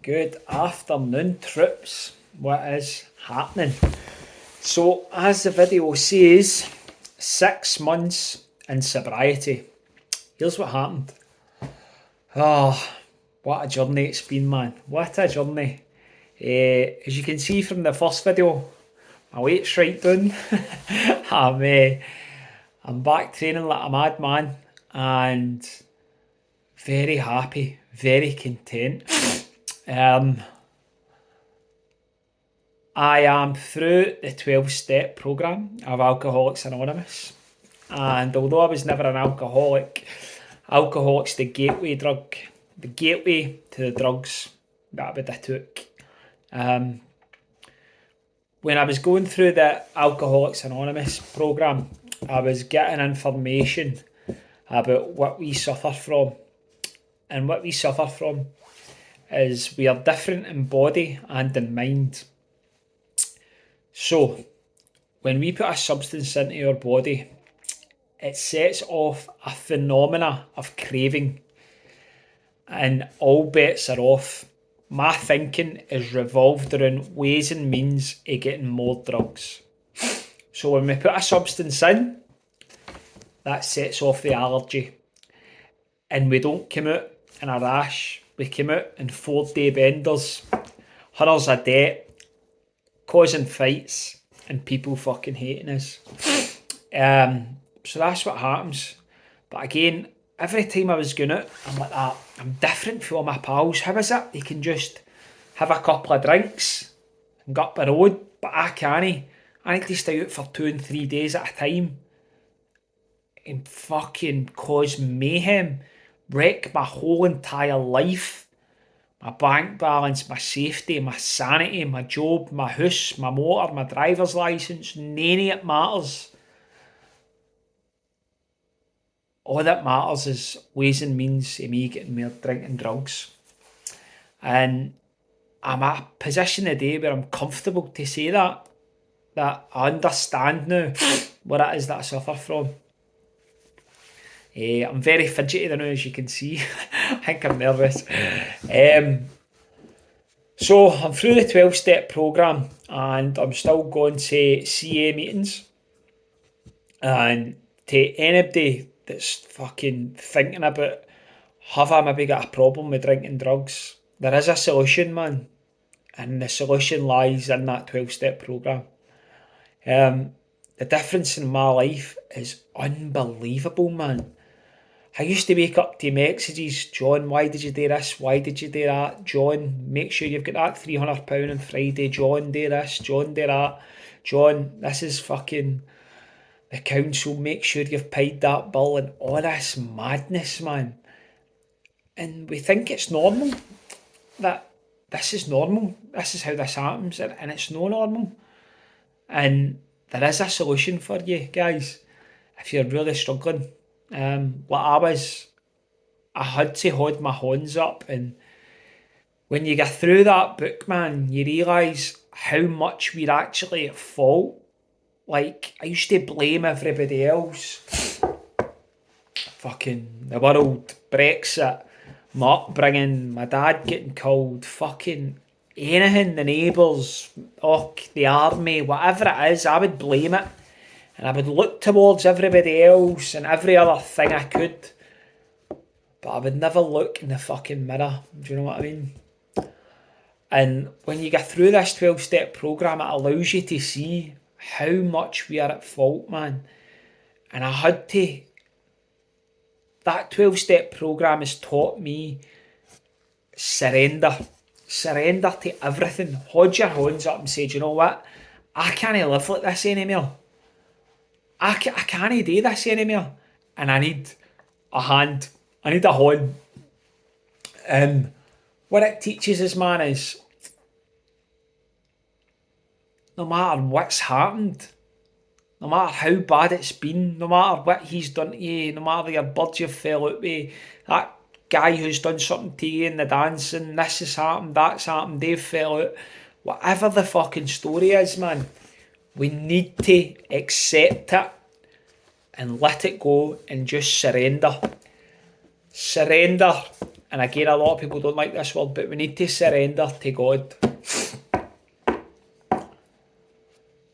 Good afternoon, troops. What is happening? So, as the video says, 6 months in sobriety. Here's what happened. Oh, what a journey it's been, man. What a journey. As you can see from the first video, my weight's right down. I'm back training like a madman and very happy, very content. I am through the 12-step programme of Alcoholics Anonymous, and although I was never an alcoholic, alcoholic's the gateway drug, the gateway to the drugs that I took. When I was going through the Alcoholics Anonymous programme, I was getting information about what we suffer from, and what we suffer from is we are different in body and in mind. So, when we put a substance into our body, it sets off a phenomena of craving, and all bets are off. My thinking is revolved around ways and means of getting more drugs. So when we put a substance in, that sets off the allergy, and we don't come out in a rash. We come out in 4-day benders, hundreds of debt, causing fights, and people fucking hating us. So that's what happens. But again, every time I was going out, I'm like that. I'm different from all my pals. How is it? You can just have a couple of drinks and go up the road, but I can't. I need to stay out for 2 and 3 days at a time and fucking cause mayhem, wreck my whole entire life, my bank balance, my safety, my sanity, my job, my house, my motor, my driver's licence. None of it matters. All that matters is ways and means of me getting more drinking drugs. And I'm at a position today where I'm comfortable to say that I understand now what it is that I suffer from. I'm very fidgety now, as you can see. I think I'm nervous. So I'm through the 12-step programme, and I'm still going to CA meetings. And to anybody that's fucking thinking about, have I maybe got a problem with drinking drugs? There is a solution, man. And the solution lies in that 12-step programme. The difference in my life is unbelievable, man. I used to wake up to messages, John, why did you do this? Why did you do that? John, make sure you've got that £300 on Friday. John, do this. John, do that. John, this is fucking the council. Make sure you've paid that bill, and all this madness, man. And we think it's normal, that this is normal. This is how this happens, and it's no normal. And there is a solution for you guys if you're really struggling. I had to hold my hands up, and when you get through that book, man, you realise how much we're actually at fault. Like, I used to blame everybody else. Fucking the world, Brexit, my upbringing, my dad getting killed, fucking anything, the neighbours, the army, whatever it is, I would blame it. And I would look towards everybody else and every other thing I could. But I would never look in the fucking mirror. Do you know what I mean? And when you get through this 12-step programme, it allows you to see how much we are at fault, man. And I had to... That 12-step programme has taught me surrender. Surrender to everything. Hold your hands up and say, do you know what? I can't live like this anymore. I can't do this anymore, and I need a hand. I need a horn. What it teaches us, man, is no matter what's happened, no matter how bad it's been, no matter what he's done to you, no matter your birds you've fell out with, that guy who's done something to you in the dancing, this has happened, that's happened, they've fell out, whatever the fucking story is, man, we need to accept it and let it go and just surrender. Surrender and again, a lot of people don't like this word, but we need to surrender to God.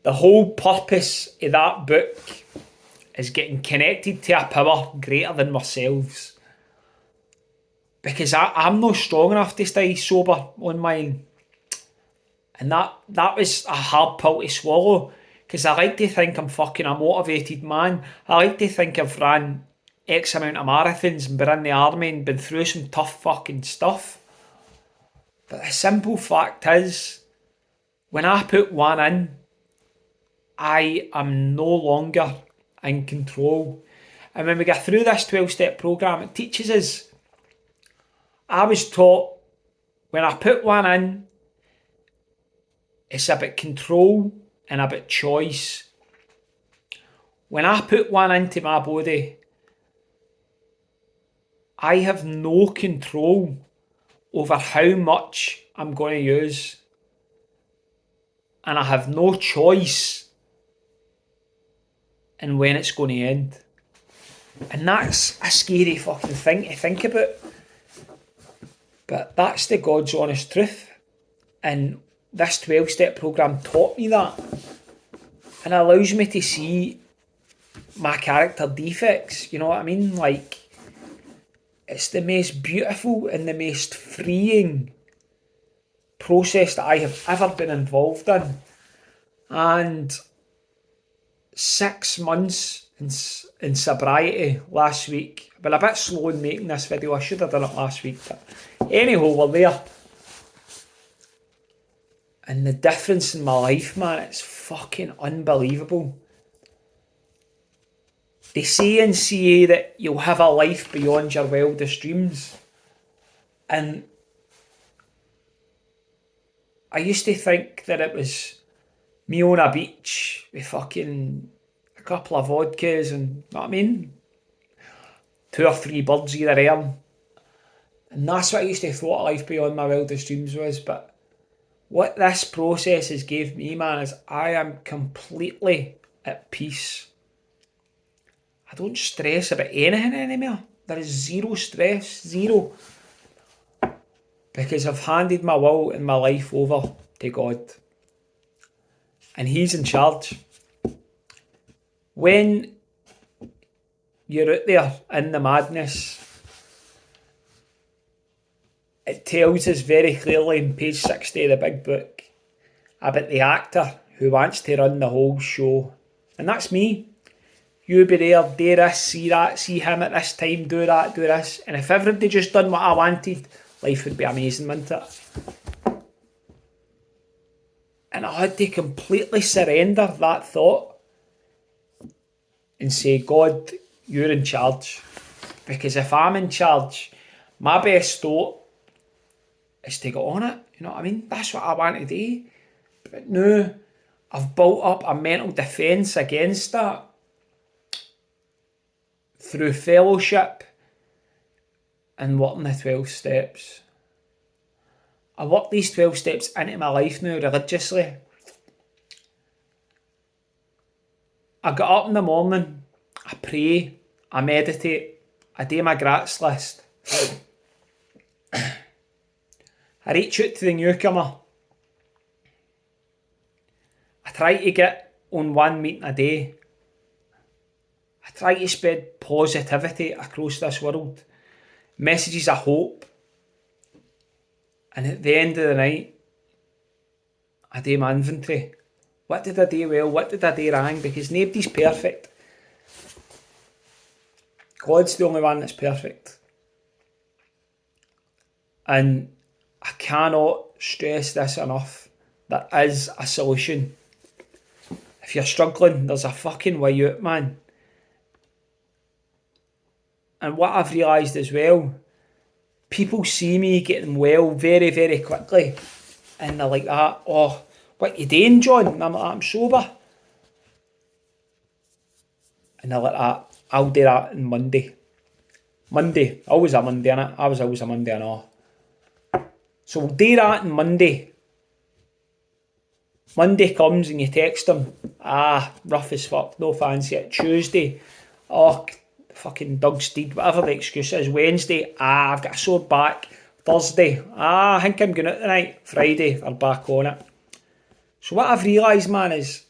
The whole purpose of that book is getting connected to a power greater than ourselves. Because I'm not strong enough to stay sober on mine. And that was a hard pill to swallow. Because I like to think I'm fucking a motivated man. I like to think I've ran X amount of marathons and been in the army and been through some tough fucking stuff. But the simple fact is, when I put one in, I am no longer in control. And when we get through this 12-step program, it teaches us. I was taught when I put one in, it's about control and about choice. When I put one into my body, I have no control over how much I'm going to use. And I have no choice in when it's going to end. And that's a scary fucking thing to think about. But that's the God's honest truth. And this 12-step program taught me that. And allows me to see my character defects. You know what I mean? Like, it's the most beautiful and the most freeing process that I have ever been involved in. And 6 months in sobriety last week. I've been a bit slow in making this video. I should have done it last week. But anyhow, we're there. And the difference in my life, man, it's fucking unbelievable. They say in CA that you'll have a life beyond your wildest dreams. And I used to think that it was me on a beach with fucking a couple of vodkas and, you know what I mean? 2 or 3 birds either air. And that's what I used to thought a life beyond my wildest dreams was. But what this process has gave me, man, is I am completely at peace. I don't stress about anything anymore. There is zero stress, zero. Because I've handed my will and my life over to God. And He's in charge. When you're out there in the madness, it tells us very clearly in page 60 of the big book about the actor who wants to run the whole show. And that's me. You be there, do this, see that, see him at this time, do that, do this. And if everybody just done what I wanted, life would be amazing, wouldn't it? And I had to completely surrender that thought and say, God, you're in charge. Because if I'm in charge, my best thought is to go on it. You know what I mean? That's what I want to do. But no, I've built up a mental defence against that through fellowship and working the 12 steps. I work these 12 steps into my life now religiously. I get up in the morning, I pray, I meditate, I do my grats list. I reach out to the newcomer. I try to get on 1 meeting a day. I try to spread positivity across this world. Messages of hope. And at the end of the night, I do my inventory. What did I do well? What did I do wrong? Because nobody's perfect. God's the only one that's perfect. And I cannot stress this enough. There is a solution. If you're struggling, there's a fucking way out, man. And what I've realised as well, people see me getting well very, very quickly. And they're like that, oh, what you doing, John? And I'm like, I'm sober. And they're like that, I'll do that on Monday. Monday, always a Monday, innit? I was always a Monday and all. So we'll do that on Monday. Monday comes and you text them, rough as fuck, no fancy it. Tuesday, oh, fucking Doug's deed, whatever the excuse is. Wednesday, I've got a sore back. Thursday, I think I'm going out tonight. Friday, they're back on it. So what I've realised, man, is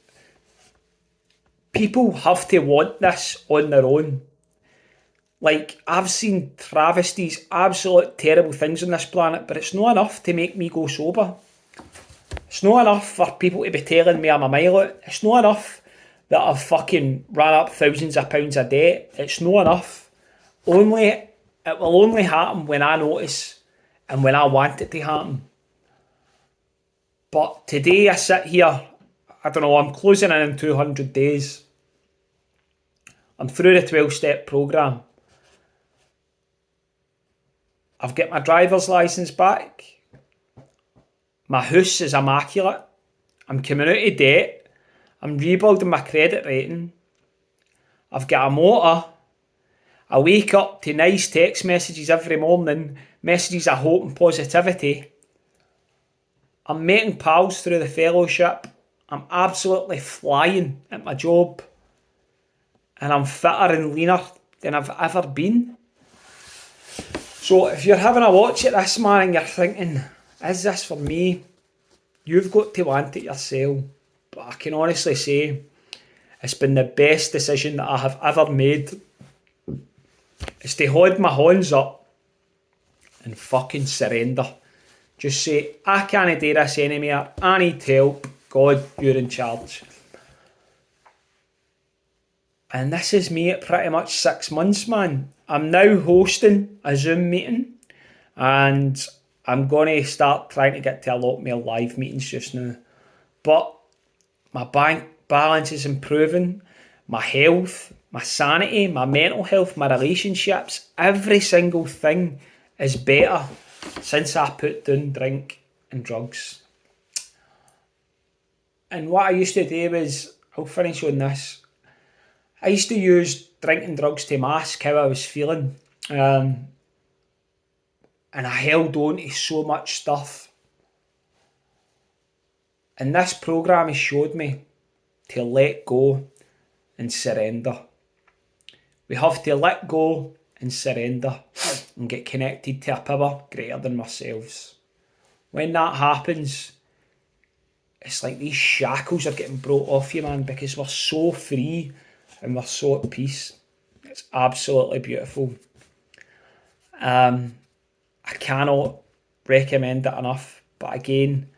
people have to want this on their own. Like, I've seen travesties, absolute terrible things on this planet, but it's not enough to make me go sober. It's not enough for people to be telling me I'm a mile out. It's not enough that I've fucking ran up thousands of pounds of debt. It's not enough. It will only happen when I notice and when I want it to happen. But today I sit here, I don't know, I'm closing in 200 days. I'm through the 12-step programme. I've got my driver's licence back. My house is immaculate. I'm coming out of debt. I'm rebuilding my credit rating. I've got a motor. I wake up to nice text messages every morning, messages of hope and positivity. I'm making pals through the fellowship. I'm absolutely flying at my job. And I'm fitter and leaner than I've ever been. So if you're having a watch at this, man, and you're thinking, is this for me? You've got to want it yourself. But I can honestly say, it's been the best decision that I have ever made. It's to hold my hands up and fucking surrender. Just say, I can't do this anymore. I need help. God, you're in charge. And this is me at pretty much 6 months, man. I'm now hosting a Zoom meeting. And I'm going to start trying to get to a lot more live meetings just now. But my bank balance is improving. My health, my sanity, my mental health, my relationships, every single thing is better since I put down drink and drugs. And what I used to do was, I'll finish on this. I used to use drink and drugs to mask how I was feeling. And I held on to so much stuff. And this programme has showed me to let go and surrender. We have to let go and surrender and get connected to a power greater than ourselves. When that happens, it's like these shackles are getting brought off you, man, because we're so free and we're so at peace. It's absolutely beautiful. I cannot recommend it enough, but again,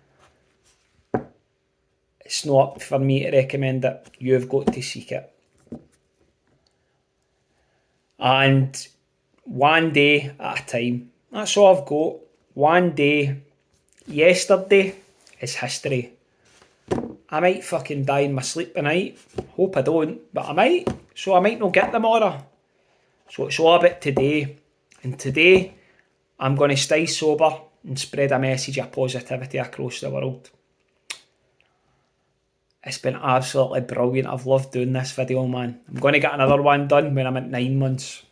it's not up for me to recommend it. You've got to seek it. And one day at a time. That's all I've got. One day. Yesterday is history. I might fucking die in my sleep tonight. Hope I don't, but I might. So I might not get tomorrow. So it's all about today. And today, I'm going to stay sober and spread a message of positivity across the world. It's been absolutely brilliant. I've loved doing this video, man. I'm going to get another one done when I'm at 9 months.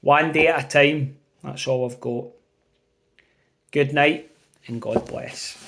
One day at a time. That's all I've got. Good night and God bless.